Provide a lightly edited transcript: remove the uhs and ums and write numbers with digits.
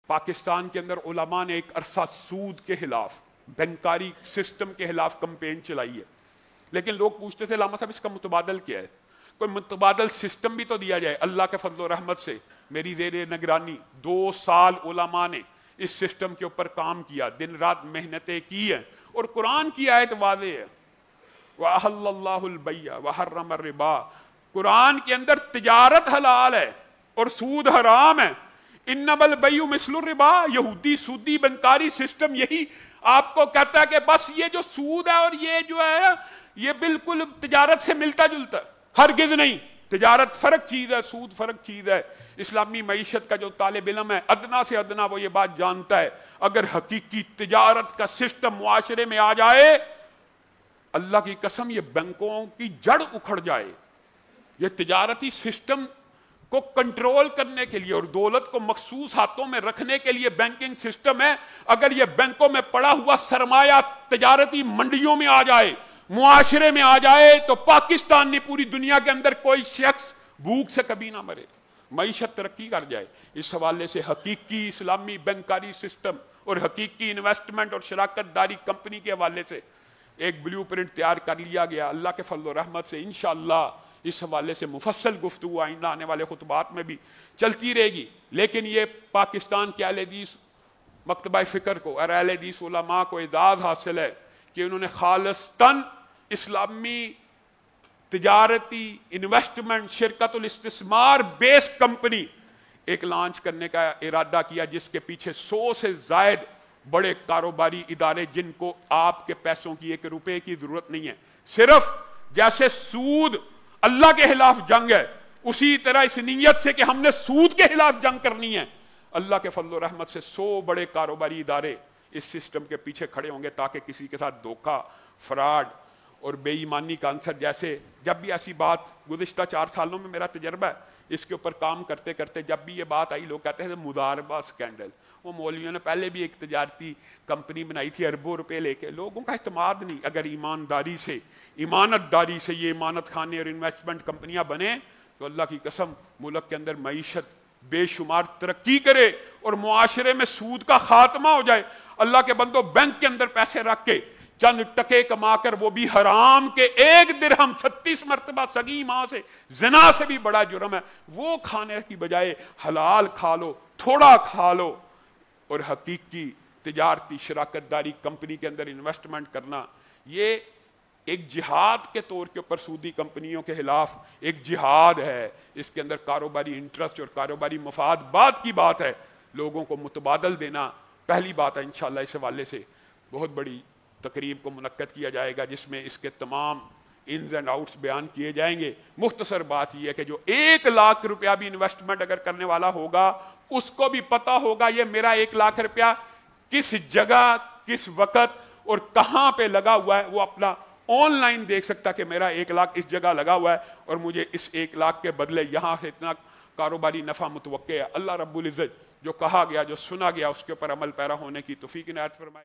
پاکستان کے اندر علماء نے ایک عرصہ سود کے خلاف، بینکاری سسٹم کے خلاف کمپین چلائی ہے، لیکن لوگ پوچھتے تھے علامہ صاحب اس کا متبادل کیا ہے؟ کوئی متبادل سسٹم بھی تو دیا جائے۔ اللہ کے فضل و رحمت سے میری زیر نگرانی 2 سال علماء نے اس سسٹم کے اوپر کام کیا، دن رات محنتیں کی ہیں، اور قرآن کی آیت واضح ہے، وَأَحَلَّ اللَّهُ الْبَيْعَ وَحَرَّمَ الرِّبَا، قرآن کے اندر تجارت حلال ہے اور سود حرام ہے۔ اِنَّمَا الْبَيْعُ مِثْلُ الرِّبَا، یہودی سودی بنکاری سسٹم یہی آپ کو کہتا ہے کہ بس یہ جو سود ہے اور یہ جو ہے یہ بالکل تجارت سے ملتا جلتا ہے، ہرگز نہیں۔ تجارت فرق چیز ہے، سود فرق چیز ہے۔ اسلامی معیشت کا جو طالب علم ہے ادنا سے ادنا وہ یہ بات جانتا ہے، اگر حقیقی تجارت کا سسٹم معاشرے میں آ جائے، اللہ کی قسم یہ بینکوں کی جڑ اکھڑ جائے۔ یہ تجارتی سسٹم کو کنٹرول کرنے کے لیے اور دولت کو مخصوص ہاتھوں میں رکھنے کے لیے بینکنگ سسٹم ہے، اگر یہ بینکوں میں پڑا ہوا سرمایہ تجارتی منڈیوں میں آ جائے، معاشرے میں آ جائے، تو پاکستان نے پوری دنیا کے اندر کوئی شخص بھوک سے کبھی نہ مرے، معیشت ترقی کر جائے۔ اس حوالے سے حقیقی اسلامی بینکاری سسٹم اور حقیقی انویسٹمنٹ اور شراکت داری کمپنی کے حوالے سے ایک بلیو پرنٹ تیار کر لیا گیا۔ اللہ کے فضل و رحمت سے انشاءاللہ اس حوالے سے مفصل گفتگو آئندہ آنے والے خطبات میں بھی چلتی رہے گی، لیکن یہ پاکستان کے اہل حدیث مکتبہ فکر کو اور اہل حدیث علماء کو اعزاز حاصل ہے کہ انہوں نے خالصتاً اسلامی تجارتی انویسٹمنٹ شرکت الاستثمار بیس کمپنی ایک لانچ کرنے کا ارادہ کیا، جس کے پیچھے 100 سے زائد بڑے کاروباری ادارے، جن کو آپ کے پیسوں کی 1 روپے کی ضرورت نہیں ہے، صرف جیسے سود اللہ کے خلاف جنگ ہے اسی طرح اس نیت سے کہ ہم نے سود کے خلاف جنگ کرنی ہے، اللہ کے فضل و رحمت سے 100 بڑے کاروباری ادارے اس سسٹم کے پیچھے کھڑے ہوں گے، تاکہ کسی کے ساتھ دھوکہ، فراڈ اور بے ایمانی کا عنصر، جیسے جب بھی ایسی بات گزشتہ 4 سالوں میں میرا تجربہ ہے اس کے اوپر کام کرتے کرتے، جب بھی یہ بات آئی لوگ کہتے ہیں مضاربہ سکینڈل، وہ مولویوں نے پہلے بھی ایک تجارتی کمپنی بنائی تھی اربوں روپے لے کے، لوگوں کا اعتماد نہیں۔ اگر ایمانداری سے، ایمانت داری سے یہ امانت خانے اور انویسٹمنٹ کمپنیاں بنیں تو اللہ کی قسم ملک کے اندر معیشت بے شمار ترقی کرے اور معاشرے میں سود کا خاتمہ ہو جائے۔ اللہ کے بندو، بینک کے اندر پیسے رکھ کے چند ٹکے کما کر، وہ بھی حرام کے 1 درہم 36 مرتبہ سگی ماں سے، زنا سے بھی بڑا جرم ہے، وہ کھانے کی بجائے حلال کھا لو، تھوڑا کھا لو، اور حقیقی تجارتی شراکت داری کمپنی کے اندر انویسٹمنٹ کرنا، یہ ایک جہاد کے طور کے اوپر سودی کمپنیوں کے خلاف ایک جہاد ہے۔ اس کے اندر کاروباری انٹرسٹ اور کاروباری مفاد بعد کی بات ہے، لوگوں کو متبادل دینا پہلی بات ہے۔ انشاءاللہ اس حوالے سے بہت بڑی تقریب کو منعقد کیا جائے گا، جس میں اس کے تمام انز اینڈ آؤٹس بیان کیے جائیں گے۔ مختصر بات یہ ہے کہ جو 1 لاکھ روپیہ بھی انویسٹمنٹ اگر کرنے والا ہوگا، اس کو بھی پتا ہوگا یہ میرا 1 لاکھ روپیہ کس جگہ، کس وقت اور کہاں پہ لگا ہوا ہے، وہ اپنا آن لائن دیکھ سکتا کہ میرا 1 لاکھ اس جگہ لگا ہوا ہے اور مجھے اس 1 لاکھ کے بدلے یہاں سے اتنا کاروباری نفع متوقع ہے۔ اللہ رب العزت جو کہا گیا، جو سنا گیا، اس کے اوپر عمل پیرا ہونے کی توفیق عنایت فرمائے۔